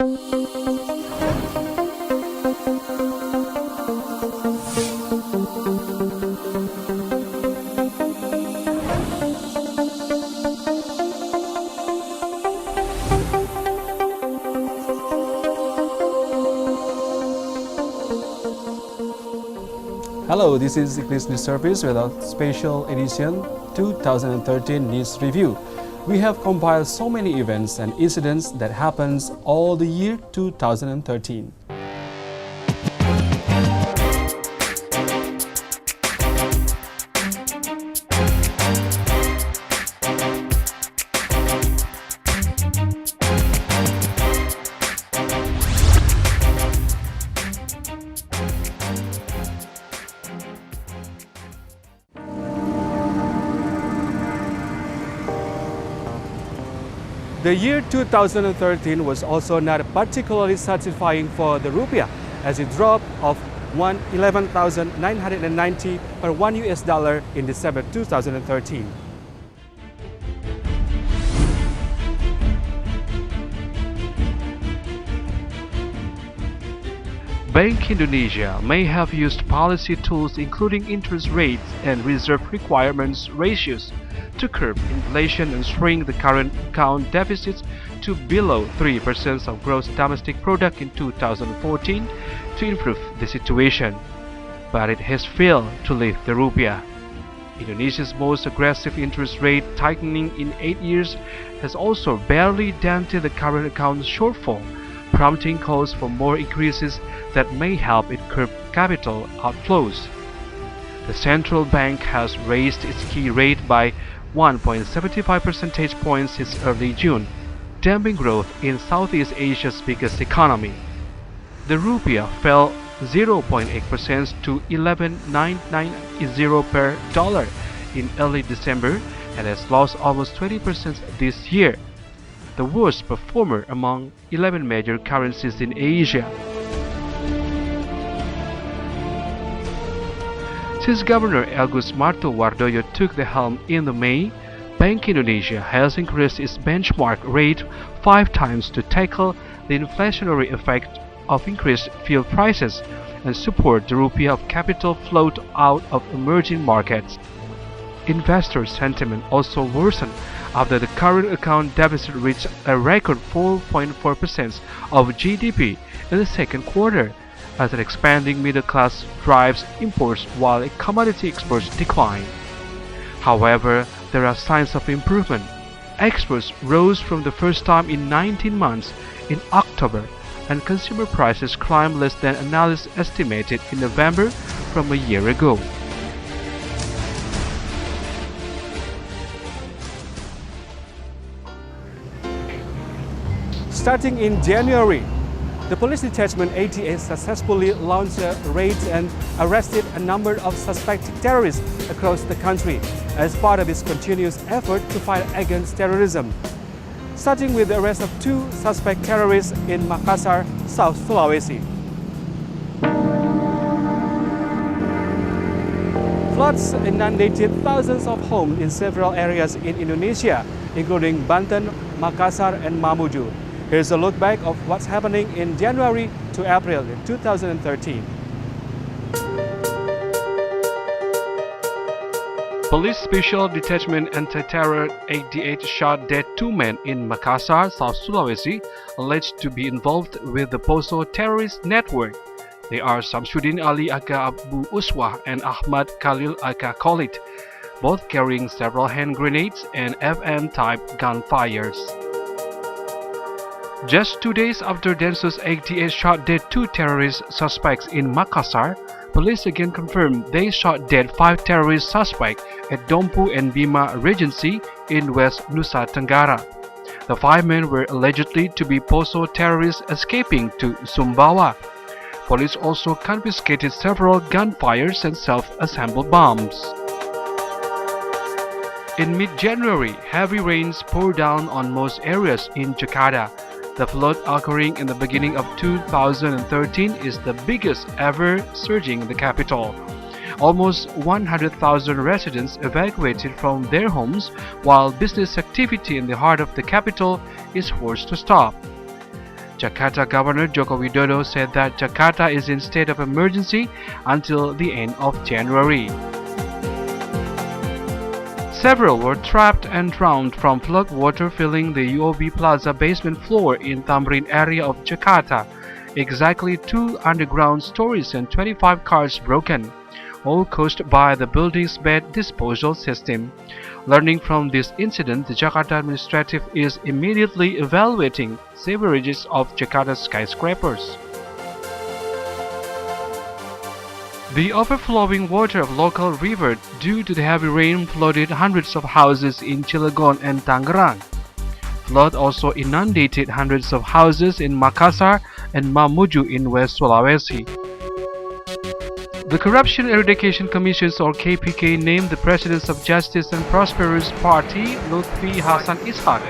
Hello, this is English News Service with a special edition 2013 News Review. We have compiled so many events and incidents that happens all the year 2013. The year 2013 was also not particularly satisfying for the rupiah, as it dropped of 11,990 per $1 in December 2013. Bank Indonesia may have used policy tools including interest rates and reserve requirements ratios to curb inflation and shrink the current account deficits to below 3% of gross domestic product in 2014 to improve the situation. But it has failed to lift the rupiah. Indonesia's most aggressive interest rate tightening in 8 years has also barely dented the current account shortfall, prompting calls for more increases that may help it curb capital outflows. The central bank has raised its key rate by 1.75 percentage points since early June, damping growth in Southeast Asia's biggest economy. The rupiah fell 0.8% to 11,990 per dollar in early December and has lost almost 20% this year, the worst performer among 11 major currencies in Asia. Since Governor Agus Martowardoyo took the helm in May, Bank Indonesia has increased its benchmark rate 5 times to tackle the inflationary effect of increased fuel prices and support the rupiah of capital flowed out of emerging markets. Investor sentiment also worsened after the current account deficit reached a record 4.4% of GDP in the second quarter, as an expanding middle class drives imports while commodity exports decline. However, there are signs of improvement. Exports rose for the first time in 19 months in October, and consumer prices climbed less than analysts estimated in November from a year ago. Starting in January, the police detachment ATA successfully launched raids and arrested a number of suspected terrorists across the country as part of its continuous effort to fight against terrorism. Starting with the arrest of 2 suspect terrorists in Makassar, South Sulawesi. Floods inundated thousands of homes in several areas in Indonesia, including Banten, Makassar, and Mamuju. Here's a look back of what's happening in January to April in 2013. Police Special Detachment Anti-Terror 88 shot dead 2 men in Makassar, South Sulawesi, alleged to be involved with the Poso terrorist network. They are Samsudin Ali aka Abu Uswah and Ahmad Khalil aka Khalid, both carrying several hand grenades and FN-type gunfires. Just 2 days after Densus 88 shot dead 2 terrorist suspects in Makassar, police again confirmed they shot dead 5 terrorist suspects at Dompu and Bima Regency in West Nusa Tenggara. The 5 men were allegedly to be Poso terrorists escaping to Sumbawa. Police also confiscated several gunfires and self-assembled bombs. In mid-January, heavy rains poured down on most areas in Jakarta. The flood occurring in the beginning of 2013 is the biggest ever surging in the capital. Almost 100,000 residents evacuated from their homes, while business activity in the heart of the capital is forced to stop. Jakarta Governor Joko Widodo said that Jakarta is in state of emergency until the end of January. Several were trapped and drowned from flood water filling the UOB Plaza basement floor in Tamrin area of Jakarta. Exactly 2 underground stories and 25 cars broken, all caused by the building's bad disposal system. Learning from this incident, the Jakarta Administrative is immediately evaluating severages of Jakarta's skyscrapers. The overflowing water of local river due to the heavy rain flooded hundreds of houses in Cilegon and Tangerang. Flood also inundated hundreds of houses in Makassar and Mamuju in West Sulawesi. The Corruption Eradication Commission or KPK named the President of Justice and Prosperous Party, Lutfi Hasan Ishak,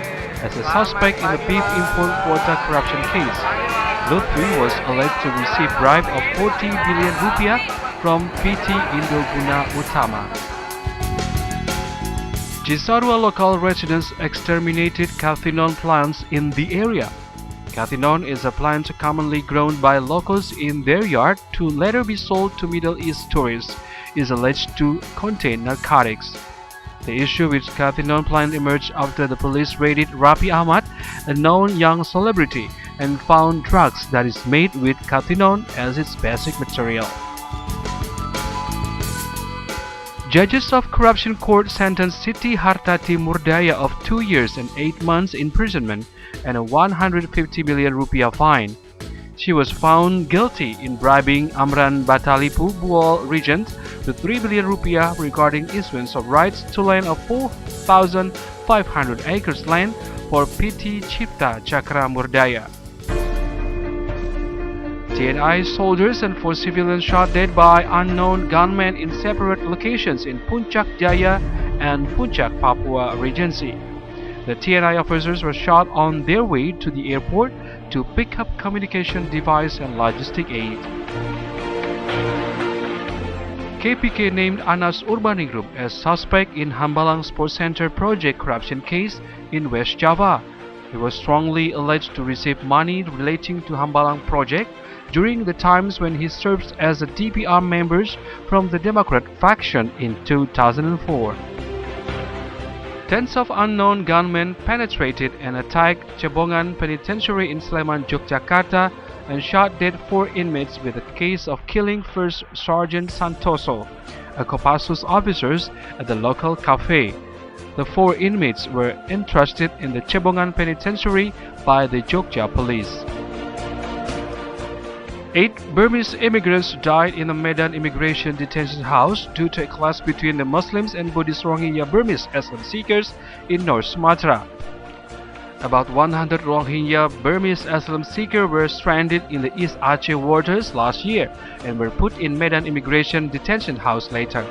as a suspect in the beef import quota corruption case. Lutfi was alleged to receive bribe of 40 billion rupiah from PT Indoguna Utama. Cisarua local residents exterminated cathinon plants in the area. Cathinon is a plant commonly grown by locals in their yard to later be sold to Middle East tourists, is alleged to contain narcotics. The issue with cathinon plant emerged after the police raided Rapi Ahmad, a known young celebrity, and found drugs that is made with cathinon as its basic material. Judges of Corruption Court sentenced Siti Hartati Murdaya of 2 years and 8 months imprisonment and a 150 million rupiah fine. She was found guilty in bribing Amran Batalipu Buol Regent with 3 billion rupiah regarding issuance of rights to land of 4,500 acres land for PT Cipta Cakra Murdaya. TNI soldiers and 4 civilians shot dead by unknown gunmen in separate locations in Puncak Jaya and Puncak, Papua Regency. The TNI officers were shot on their way to the airport to pick up communication device and logistic aid. KPK named Anas Urbaningrum as suspect in Hambalang Sports Center project corruption case in West Java. He was strongly alleged to receive money relating to Hambalang project during the times when he served as a DPR member from the Democrat faction in 2004. Tens of unknown gunmen penetrated and attacked Cebongan Penitentiary in Sleman, Yogyakarta and shot dead 4 inmates with a case of killing First Sergeant Santoso, a Kopassus officers at the local cafe. The 4 inmates were entrusted in the Cebongan Penitentiary by the Jogja police. 8 Burmese immigrants died in the Medan Immigration Detention House due to a clash between the Muslims and Buddhist Rohingya Burmese asylum seekers in North Sumatra. About 100 Rohingya Burmese asylum seekers were stranded in the East Aceh waters last year and were put in Medan Immigration Detention House later.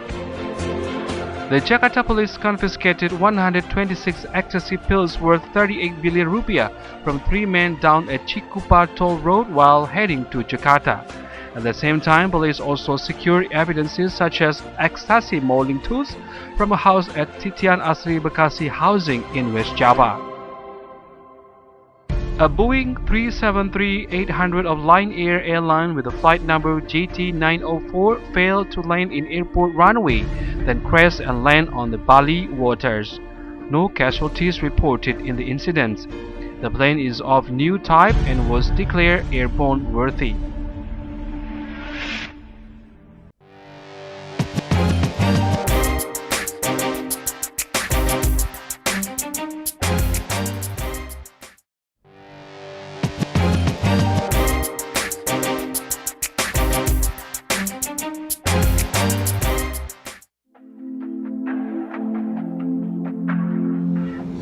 The Jakarta police confiscated 126 ecstasy pills worth 38 billion rupiah from 3 men down at Cikupa Toll Road while heading to Jakarta. At the same time, police also secured evidences such as ecstasy molding tools from a house at Titian Asri Bekasi housing in West Java. A Boeing 373-800 of Lion Air airline with a flight number JT904 failed to land in airport runway, then crashed and landed on the Bali waters. No casualties reported in the incident. The plane is of new type and was declared airborne worthy.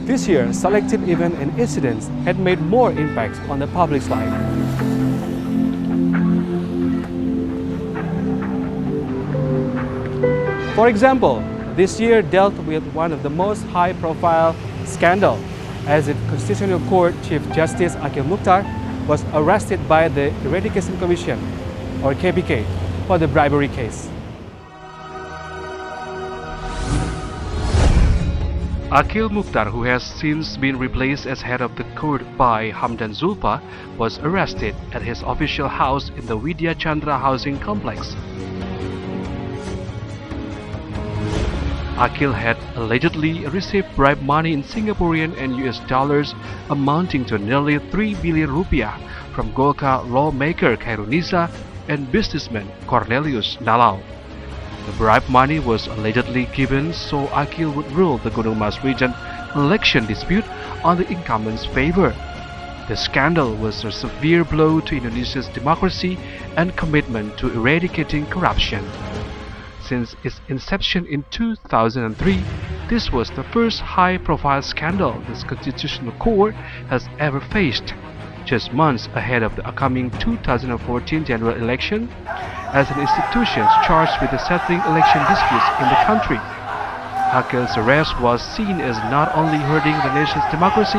This year, selective events and incidents had made more impact on the public's life. For example, this year dealt with one of the most high-profile scandals, as the Constitutional Court Chief Justice Akil Mukhtar was arrested by the Eradication Commission, or KPK, for the bribery case. Aqil Mukhtar, who has since been replaced as head of the court by Hamdan Zulfa, was arrested at his official house in the Widya Chandra housing complex. Aqil had allegedly received bribe money in Singaporean and US dollars amounting to nearly 3 billion rupiah from Golkar lawmaker Khairunisa and businessman Cornelius Nalau. The bribe money was allegedly given so Aqil would rule the Gunung Mas region election dispute on the incumbent's favor. The scandal was a severe blow to Indonesia's democracy and commitment to eradicating corruption. Since its inception in 2003, this was the first high-profile scandal the Constitutional Court has ever faced, just months ahead of the upcoming 2014 general election, as an institution charged with settling election disputes in the country. Aqil's arrest was seen as not only hurting the nation's democracy,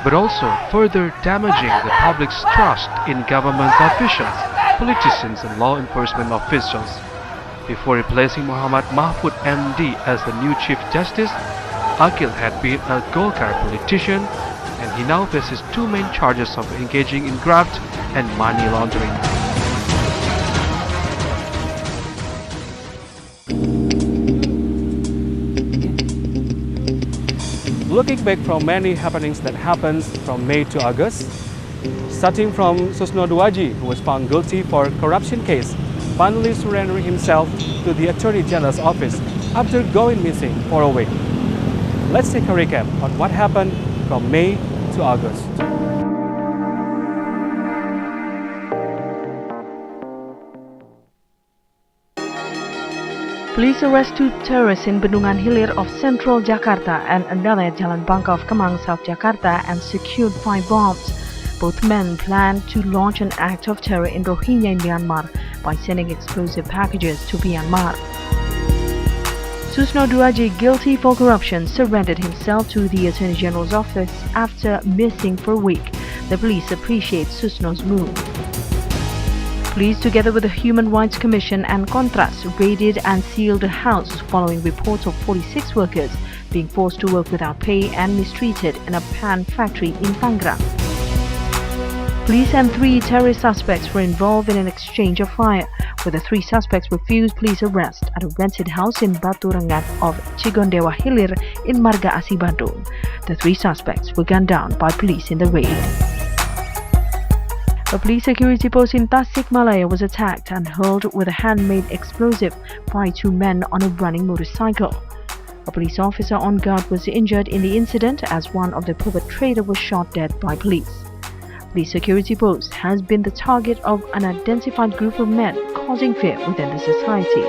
but also further damaging the public's trust in government officials, politicians and law enforcement officials. Before replacing Muhammad Mahfud MD as the new Chief Justice, Aqil had been a Golkar politician, and he now faces two main charges of engaging in graft and money laundering. Looking back from many happenings that happened from May to August, starting from Susno Duaji, who was found guilty for a corruption case, finally surrendering himself to the Attorney General's office after going missing for a week. Let's take a recap on what happened from May to August. Police arrest two terrorists in Bendungan Hilir of Central Jakarta and another at Jalan Bangka of Kemang, South Jakarta, and secured 5 bombs. Both men planned to launch an act of terror in Rohingya in Myanmar by sending explosive packages to Myanmar. Susno Duaji, guilty for corruption, surrendered himself to the Attorney General's office after missing for a week. The police appreciate Susno's move. Police, together with the Human Rights Commission and Kontras, raided and sealed a house following reports of 46 workers being forced to work without pay and mistreated in a pan factory in Tangerang. Police and 3 terrorist suspects were involved in an exchange of fire, where the 3 suspects refused police arrest at a rented house in Batu Rengat of Cigondewa Hilir in Marga Asih, Bandung. The 3 suspects were gunned down by police in the raid. A police security post in Tasikmalaya was attacked and hurled with a handmade explosive by 2 men on a running motorcycle. A police officer on guard was injured in the incident as one of the perpetrators was shot dead by police. The security post has been the target of an identified group of men causing fear within the society.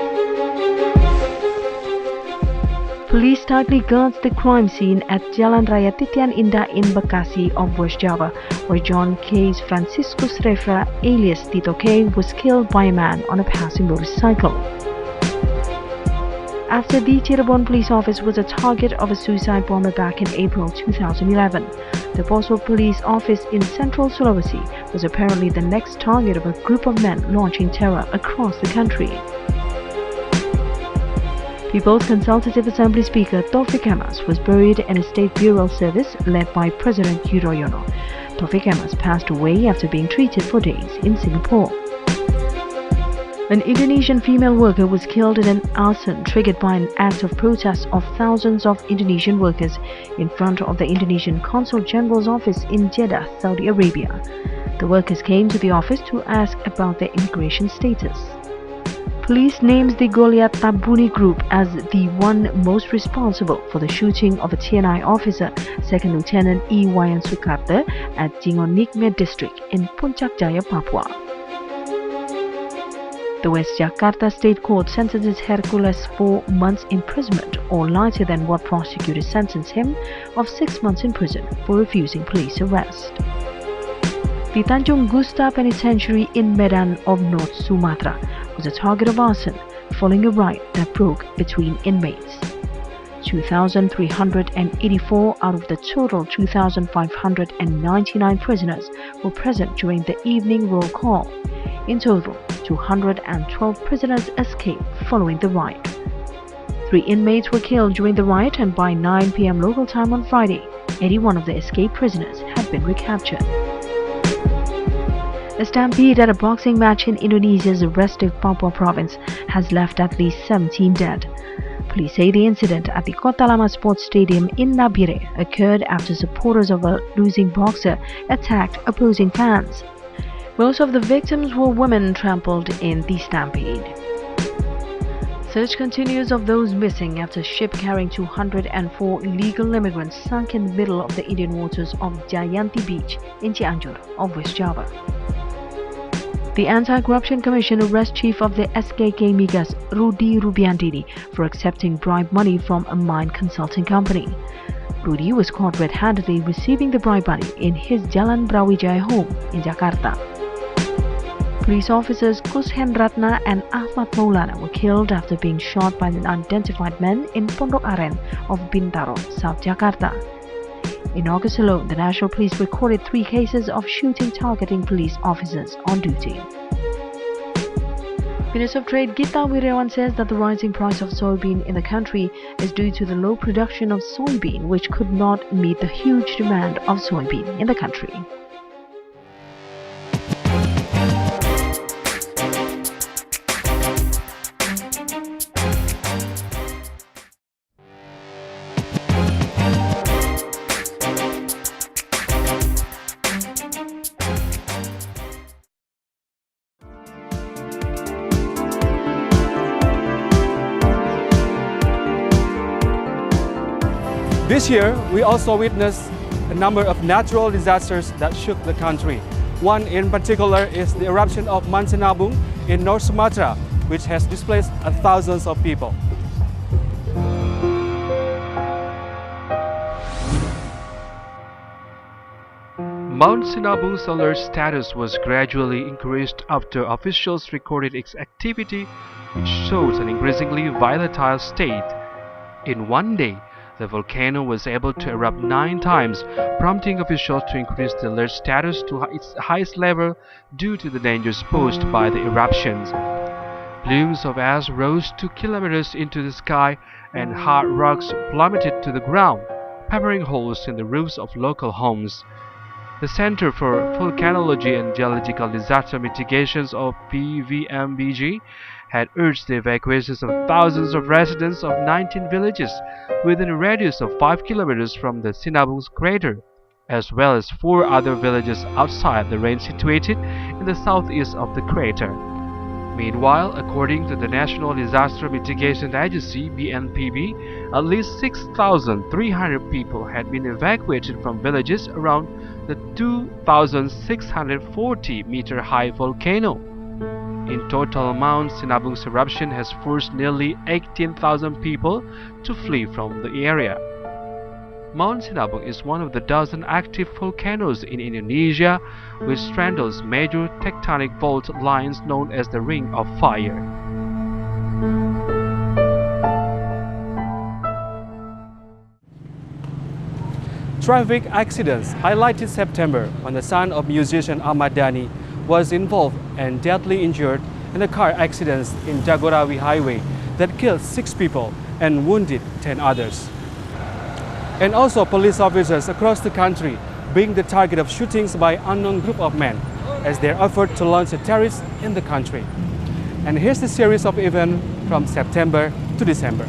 Police tightly guards the crime scene at Jalan Raya Titian Indah in Bekasi of West Java, where John K. Franciscus Refra alias Tito K was killed by a man on a passing motorcycle. After the Cirebon police office was a target of a suicide bomber back in April 2011, the Poso police office in Central Sulawesi was apparently the next target of a group of men launching terror across the country. People's Consultative Assembly Speaker Taufik Kemas was buried in a state burial service led by President Yudhoyono. Taufik Kemas passed away after being treated for days in Singapore. An Indonesian female worker was killed in an arson triggered by an act of protest of thousands of Indonesian workers in front of the Indonesian Consul General's office in Jeddah, Saudi Arabia. The workers came to the office to ask about their immigration status. Police names the Goliath Tabuni group as the one most responsible for the shooting of a TNI officer, Second Lieutenant E. Wayan Sukarte, at Jingonikme district in Puncak Jaya, Papua. The West Jakarta State Court sentences Hercules 4 months imprisonment, or lighter than what prosecutors sentenced him, of 6 months in prison for refusing police arrest. The Tanjung Gusta Penitentiary in Medan of North Sumatra was a target of arson following a riot that broke between inmates. 2,384 out of the total 2,599 prisoners were present during the evening roll call. In total, 212 prisoners escaped following the riot. 3 inmates were killed during the riot, and by 9 p.m. local time on Friday, 81 of the escaped prisoners had been recaptured. A stampede at a boxing match in Indonesia's restive Papua province has left at least 17 dead. Police say the incident at the Kota Lama Sports Stadium in Nabire occurred after supporters of a losing boxer attacked opposing fans. Most of the victims were women trampled in the stampede. Search continues of those missing after a ship carrying 204 illegal immigrants sunk in the middle of the Indian waters of Jayanti Beach in Cianjur of West Java. The Anti-Corruption Commission arrests chief of the SKK Migas, Rudy Rubiantini, for accepting bribe money from a mine consulting company. Rudy was caught red-handedly receiving the bribe money in his Jalan Brawijaya home in Jakarta. Police officers Kus Hendratna and Ahmad Maulana were killed after being shot by unidentified men in Pondok Aren of Bintaro, South Jakarta. In August alone, the National Police recorded 3 cases of shooting targeting police officers on duty. Minister of Trade Gita Wirjawan says that the rising price of soybean in the country is due to the low production of soybean, which could not meet the huge demand of soybean in the country. This year, we also witnessed a number of natural disasters that shook the country. One in particular is the eruption of Mount Sinabung in North Sumatra, which has displaced thousands of people. Mount Sinabung's alert status was gradually increased after officials recorded its activity, which shows an increasingly volatile state. In one day, the volcano was able to erupt 9 times, prompting officials to increase the alert status to its highest level due to the dangers posed by the eruptions. Plumes of ash rose 2 kilometers into the sky, and hard rocks plummeted to the ground, peppering holes in the roofs of local homes. The Center for Volcanology and Geological Disaster Mitigations, or PVMBG, had urged the evacuations of thousands of residents of 19 villages within a radius of 5 kilometers from the Sinabung's crater, as well as 4 other villages outside the range situated in the southeast of the crater. Meanwhile, according to the National Disaster Mitigation Agency (BNPB), at least 6,300 people had been evacuated from villages around the 2,640-meter-high volcano. In total, Mount Sinabung's eruption has forced nearly 18,000 people to flee from the area. Mount Sinabung is one of the dozen active volcanoes in Indonesia, which straddles major tectonic fault lines known as the Ring of Fire. Traffic accidents highlighted September when the son of musician Ahmad Dhani was involved and deadly injured in a car accident in Jagorawi Highway that killed 6 people and wounded 10 others. And also police officers across the country being the target of shootings by unknown group of men as their effort to launch a terrorist in the country. And here's the series of events from September to December.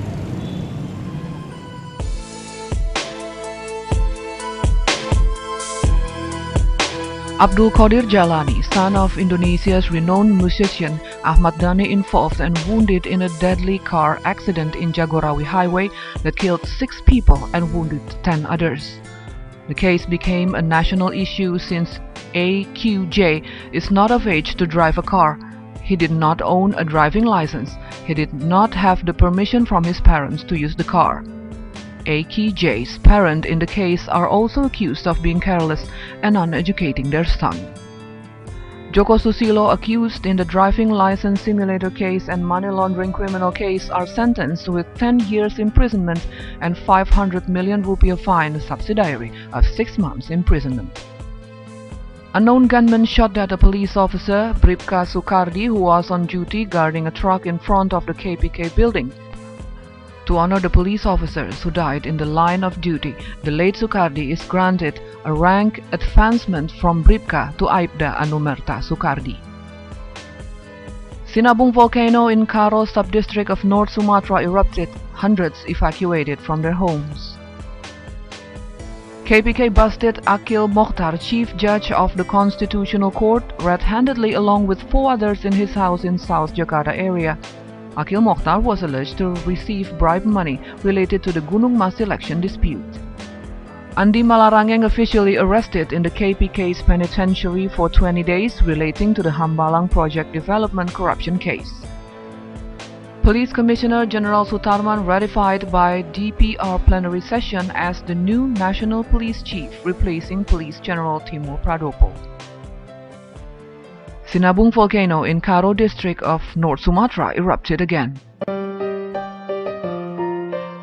Abdul Qadir Jalani, son of Indonesia's renowned musician Ahmad Dhani, involved and wounded in a deadly car accident in Jagorawi Highway that killed 6 people and wounded 10 others. The case became a national issue since AQJ is not of age to drive a car. He did not own a driving license. He did not have the permission from his parents to use the car. AQJ's parents in the case are also accused of being careless and uneducating their son. Joko Susilo, accused in the driving license simulator case and money laundering criminal case, are sentenced with 10 years imprisonment and 500 million rupiah fine, subsidiary of 6 months imprisonment. Unknown gunman shot at a police officer, Bribka Sukardi, who was on duty guarding a truck in front of the KPK building. To honor the police officers who died in the line of duty, the late Sukardi is granted a rank advancement from Bribka to Aibda Anumerta Sukardi. Sinabung volcano in Karo sub-district of North Sumatra erupted, hundreds evacuated from their homes. KPK busted Akil Mokhtar, Chief Judge of the Constitutional Court, red-handedly along with 4 others in his house in South Jakarta area. Akil Mokhtar was alleged to receive bribe money related to the Gunung Mas election dispute. Andi Malarangeng officially arrested in the KPK's penitentiary for 20 days relating to the Hambalang project development corruption case. Police Commissioner General Sutarman ratified by DPR plenary session as the new National Police Chief, replacing Police General Timur Pradopo. Sinabung volcano in Karo district of North Sumatra erupted again.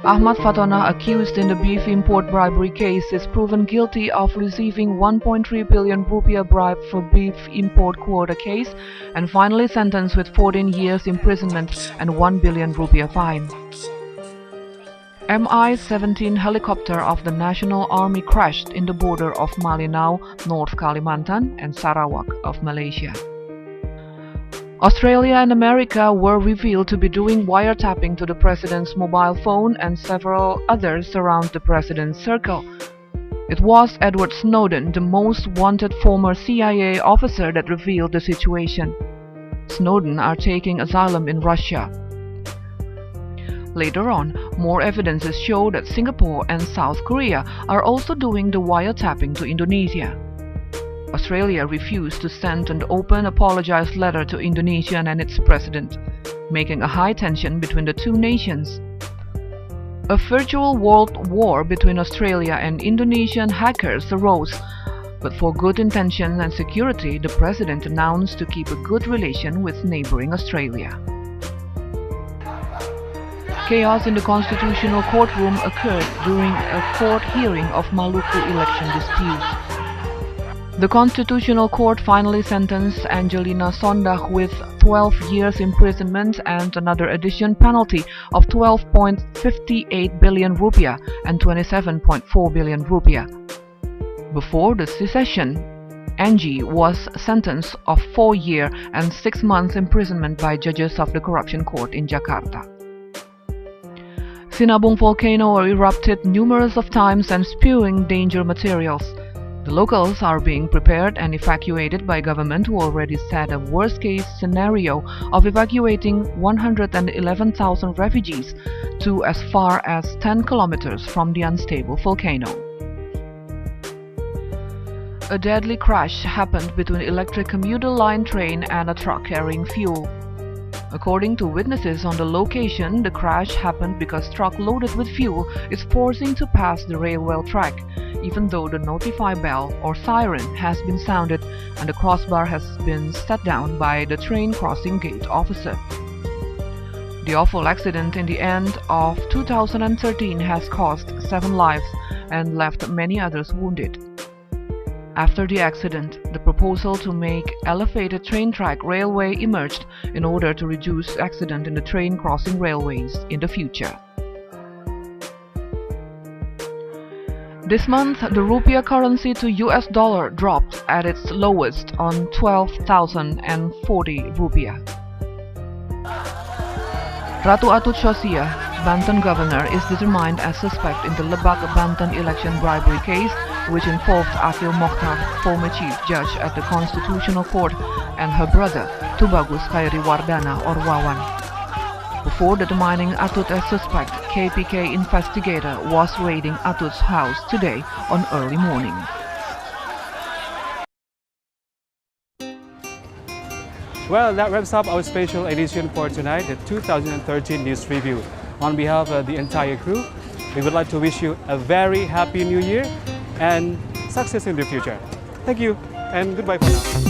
Ahmad Fatona, accused in the beef import bribery case, is proven guilty of receiving 1.3 billion rupiah bribe for beef import quota case and finally sentenced with 14 years imprisonment and 1 billion rupiah fine. Mi-17 helicopter of the National Army crashed in the border of Malinau, North Kalimantan and Sarawak of Malaysia. Australia and America were revealed to be doing wiretapping to the president's mobile phone and several others around the president's circle. It was Edward Snowden, the most wanted former CIA officer, that revealed the situation. Snowden are taking asylum in Russia. Later on, more evidences show that Singapore and South Korea are also doing the wiretapping to Indonesia. Australia refused to send an open apologize letter to Indonesia and its president, making a high tension between the two nations. A virtual world war between Australia and Indonesian hackers arose, but for good intention and security, the president announced to keep a good relation with neighboring Australia. Chaos in the Constitutional Courtroom occurred during a court hearing of Maluku election dispute. The Constitutional Court finally sentenced Angelina Sondag with 12 years imprisonment and another addition penalty of 12.58 billion rupiah and 27.4 billion rupiah. Before the secession, Angie was sentenced of 4 years and 6 months imprisonment by judges of the Corruption Court in Jakarta. Sinabung volcano erupted numerous of times and spewing danger materials. The locals are being prepared and evacuated by government, who already set a worst-case scenario of evacuating 111,000 refugees to as far as 10 kilometers from the unstable volcano. A deadly crash happened between electric commuter line train and a truck carrying fuel. According to witnesses on the location, the crash happened because truck loaded with fuel is forcing to pass the railway track, even though the notify bell or siren has been sounded and the crossbar has been set down by the train crossing gate officer. The awful accident in the end of 2013 has cost 7 lives and left many others wounded. After the accident, the proposal to make elevated train track railway emerged in order to reduce accident in the train crossing railways in the future. This month, the rupiah currency to US dollar dropped at its lowest on 12,040 rupiah. Ratu Atut Syosia, Banten governor, is determined as suspect in the Lebak, Banten election bribery case, which involved Akil Mokhtar, former chief judge at the Constitutional Court, and her brother, Tubagus Khairi Wardana or Wawan. Before determining Atut as suspect, KPK investigator was raiding Atut's house today on early morning. Well, that wraps up our special edition for tonight, the 2013 News Review. On behalf of the entire crew, we would like to wish you a very happy new year and success in the future. Thank you and goodbye for now.